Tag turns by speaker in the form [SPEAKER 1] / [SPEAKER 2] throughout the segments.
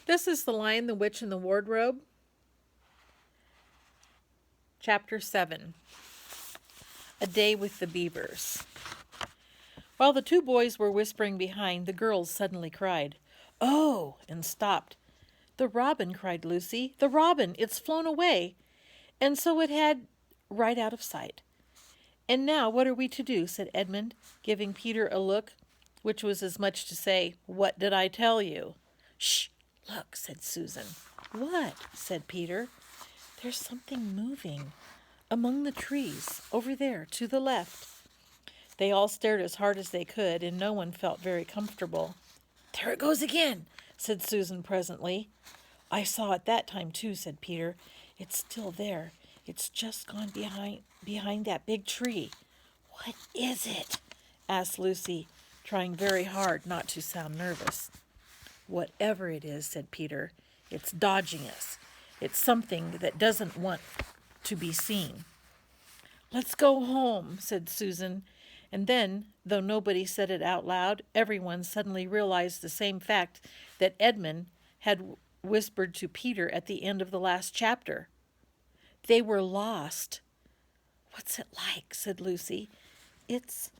[SPEAKER 1] This is The Lion, the Witch, and the Wardrobe, Chapter 7, A Day with the Beavers. While the two boys were whispering behind, the girls suddenly cried, "Oh!" and stopped. "The robin!" cried Lucy. "The robin! It's flown away!" And so it had, right out of sight. "And now what are we to do?" said Edmund, giving Peter a look, which was as much to say, "What did I tell you?" "Shh! Look," said Susan. "What?" said Peter. "There's something moving among the trees, over there, to the left." They all stared as hard as they could, and no one felt very comfortable. "There it goes again," said Susan presently. "I saw it that time too," said Peter. "It's still there. It's just gone behind that big tree." "What is it?" asked Lucy, trying very hard not to sound nervous. "Whatever it is," said Peter, "it's dodging us. It's something that doesn't want to be seen." "Let's go home," said Susan. And then, though nobody said it out loud, everyone suddenly realized the same fact that Edmund had whispered to Peter at the end of the last chapter. They were lost. "What's it like?" said Lucy. It's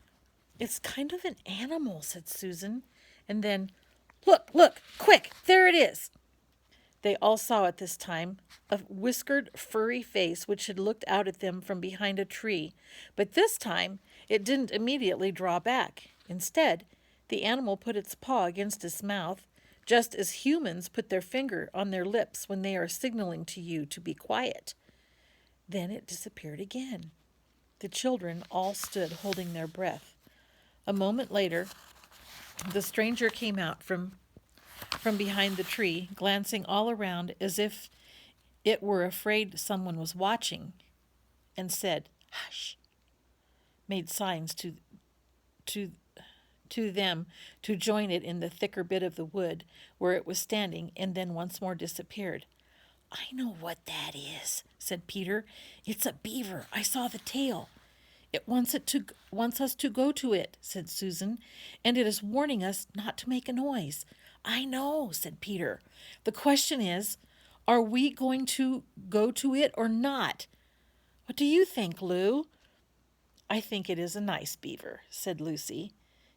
[SPEAKER 1] kind of an animal," said Susan. And then, Look, quick, there it is." They all saw it this time, a whiskered, furry face which had looked out at them from behind a tree. But this time it didn't immediately draw back. Instead, the animal put its paw against its mouth, just as humans put their finger on their lips when they are signaling to you to be quiet. Then it disappeared again. The children all stood holding their breath. A moment later, the stranger came out from behind the tree, glancing all around as if it were afraid someone was watching, and said, "Hush," made signs to them to join it in the thicker bit of the wood where it was standing, and then once more disappeared. "I know what that is," said Peter. "It's a beaver. I saw the tail." "It wants us to go to it," said Susan, "and it is warning us not to make a noise." "I know," said Peter. "The question is, are we going to go to it or not? What do you think, Lou?" "I think it is a nice beaver," said Lucy.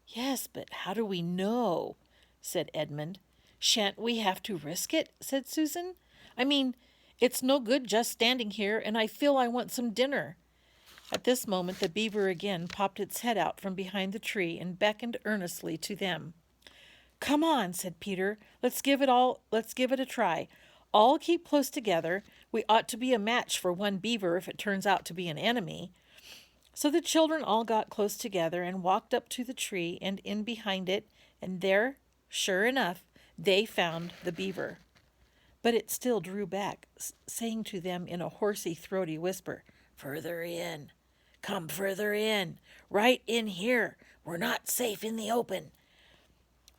[SPEAKER 1] "Yes, but how do we know?" said Edmund. "Shan't we have to risk it?" said Susan. "I mean, it's no good just standing here, and I feel I want some dinner." At this moment the beaver again popped its head out from behind the tree and beckoned earnestly to them. "Come on," said Peter. Let's give it a try. All keep close together. We ought to be a match for one beaver if it turns out to be an enemy." So the children all got close together and walked up to the tree and in behind it, and there, sure enough, they found the beaver. But it still drew back, saying to them in a horsey, throaty whisper, "Further in. Come further in. Right in here. We're not safe in the open."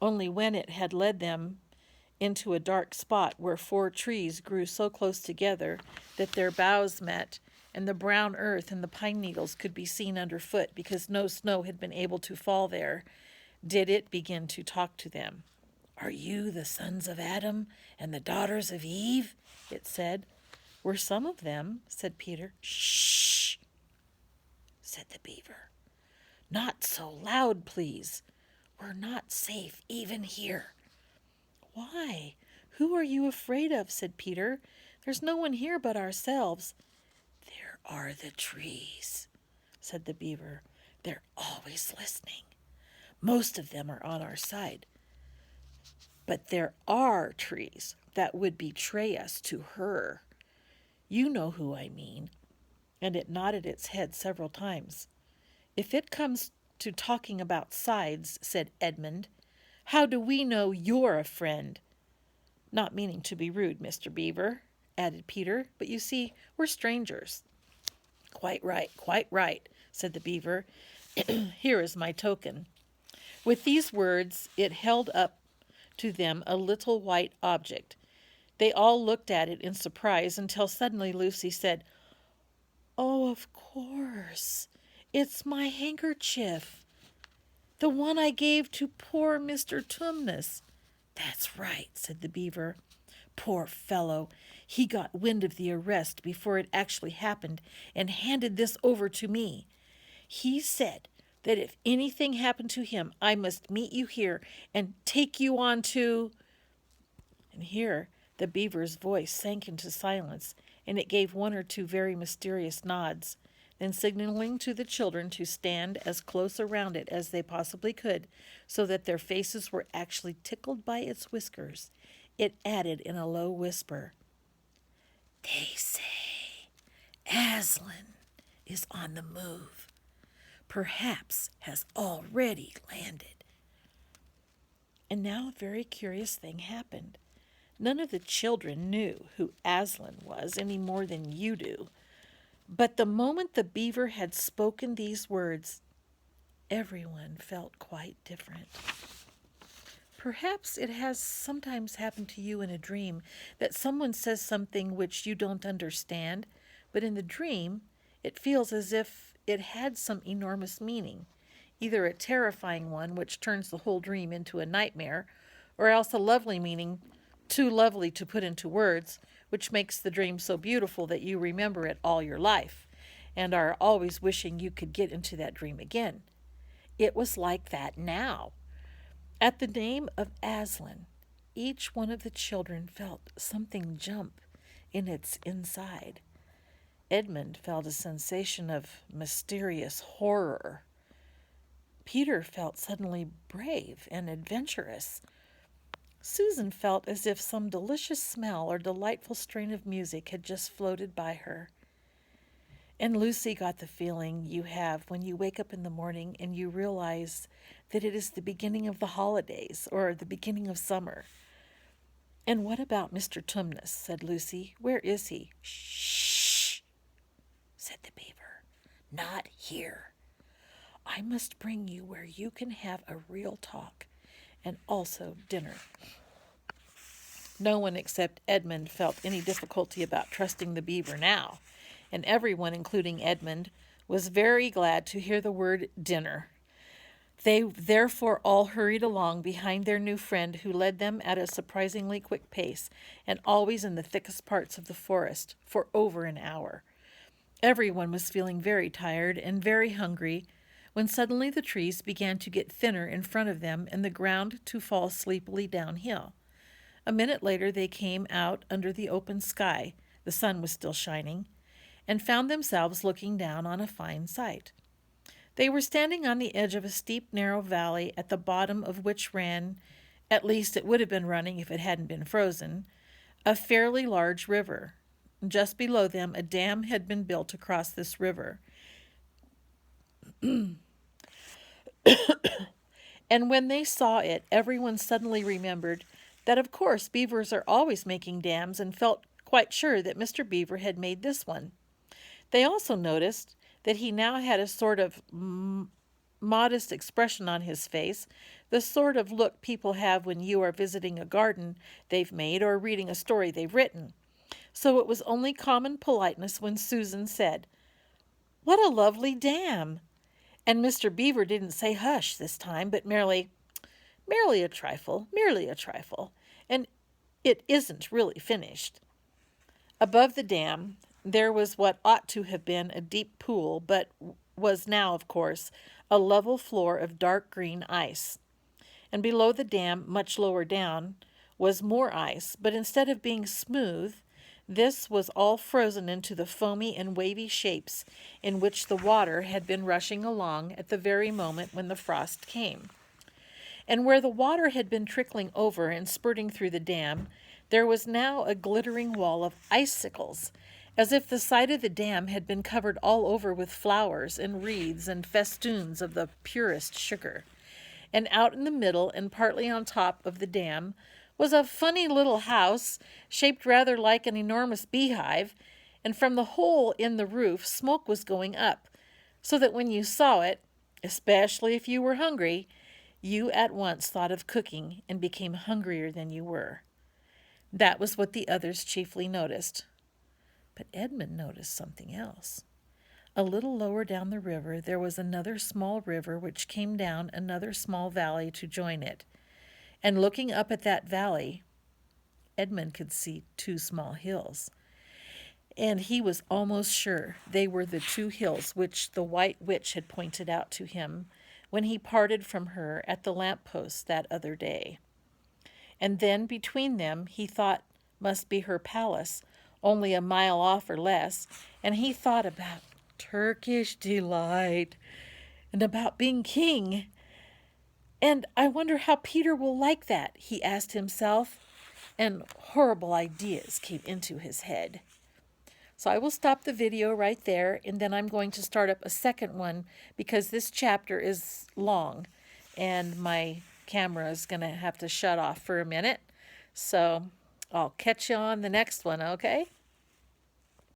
[SPEAKER 1] Only when it had led them into a dark spot where 4 trees grew so close together that their boughs met, and the brown earth and the pine needles could be seen underfoot because no snow had been able to fall there, did it begin to talk to them. "Are you the sons of Adam and the daughters of Eve?" it said. "We're some of them," said Peter. "Shh," said the beaver. "Not so loud, please. We're not safe even here." "Why? Who are you afraid of?" said Peter. "There's no one here but ourselves." "There are the trees," said the beaver. "They're always listening. Most of them are on our side. But there are trees that would betray us to her. You know who I mean." And it nodded its head several times. "If it comes to talking about sides," said Edmund, "how do we know you're a friend?" "Not meaning to be rude, Mr. Beaver," added Peter, "but you see, we're strangers." Quite right," said the beaver. "Here is my token." With these words, it held up to them a little white object. They all looked at it in surprise until suddenly Lucy said, "Oh, of course, it's my handkerchief. The one I gave to poor Mr. Tumnus." "That's right," said the beaver. Poor fellow! He got wind of the arrest before it actually happened and handed this over to me. He said that if anything happened to him, I must meet you here and take you on to—" And here the beaver's voice sank into silence, and it gave one or two very mysterious nods. Then, signaling to the children to stand as close around it as they possibly could, so that their faces were actually tickled by its whiskers, it added in a low whisper, "They say Aslan is on the move. Perhaps has already landed." And now a very curious thing happened. None of the children knew who Aslan was any more than you do. But the moment the beaver had spoken these words, everyone felt quite different. Perhaps it has sometimes happened to you in a dream that someone says something which you don't understand, but in the dream it feels as if it had some enormous meaning, either a terrifying one which turns the whole dream into a nightmare, or else a lovely meaning, too lovely to put into words, which makes the dream so beautiful that you remember it all your life, and are always wishing you could get into that dream again. It was like that now. At the name of Aslan, each one of the children felt something jump in its inside. Edmund felt a sensation of mysterious horror. Peter felt suddenly brave and adventurous. Susan felt as if some delicious smell or delightful strain of music had just floated by her. And Lucy got the feeling you have when you wake up in the morning and you realize that it is the beginning of the holidays or the beginning of summer. "And what about Mr. Tumnus?" said Lucy. "Where is he?" "Shh," said the beaver. "Not here. I must bring you where you can have a real talk, and also dinner." No one except Edmund felt any difficulty about trusting the beaver now, and everyone, including Edmund, was very glad to hear the word dinner. They therefore all hurried along behind their new friend, who led them at a surprisingly quick pace, and always in the thickest parts of the forest, for over an hour. Everyone was feeling very tired and very hungry, when suddenly the trees began to get thinner in front of them and the ground to fall sleepily downhill. A minute later they came out under the open sky, the sun was still shining, and found themselves looking down on a fine sight. They were standing on the edge of a steep, narrow valley, at the bottom of which ran, at least it would have been running if it hadn't been frozen, a fairly large river. Just below them a dam had been built across this river. And when they saw it, everyone suddenly remembered that of course beavers are always making dams, and felt quite sure that Mr. Beaver had made this one. They also noticed that he now had a sort of modest expression on his face, the sort of look people have when you are visiting a garden they've made or reading a story they've written. So it was only common politeness when Susan said, "What a lovely dam!" And Mr. Beaver didn't say hush this time, but merely a trifle, merely a trifle, and it isn't really finished. Above the dam there was what ought to have been a deep pool, but was now, of course, a level floor of dark green ice. And below the dam, much lower down, was more ice, but instead of being smooth, this was all frozen into the foamy and wavy shapes in which the water had been rushing along at the very moment when the frost came. And where the water had been trickling over and spurting through the dam, there was now a glittering wall of icicles, as if the side of the dam had been covered all over with flowers and wreaths and festoons of the purest sugar. And out in the middle and partly on top of the dam was a funny little house shaped rather like an enormous beehive, and from the hole in the roof smoke was going up, so that when you saw it, especially if you were hungry, you at once thought of cooking and became hungrier than you were. That was what the others chiefly noticed. But Edmund noticed something else. A little lower down the river there was another small river which came down another small valley to join it. And looking up at that valley, Edmund could see two small hills. And he was almost sure they were the two hills which the White Witch had pointed out to him when he parted from her at the lamp post that other day. And then between them he thought must be her palace, only a mile off or less, and he thought about Turkish delight and about being king. And I wonder how Peter will like that, he asked himself, and horrible ideas came into his head. So I will stop the video right there, and then I'm going to start up a second one because this chapter is long and my camera is going to have to shut off for a minute. So I'll catch you on the next one, okay?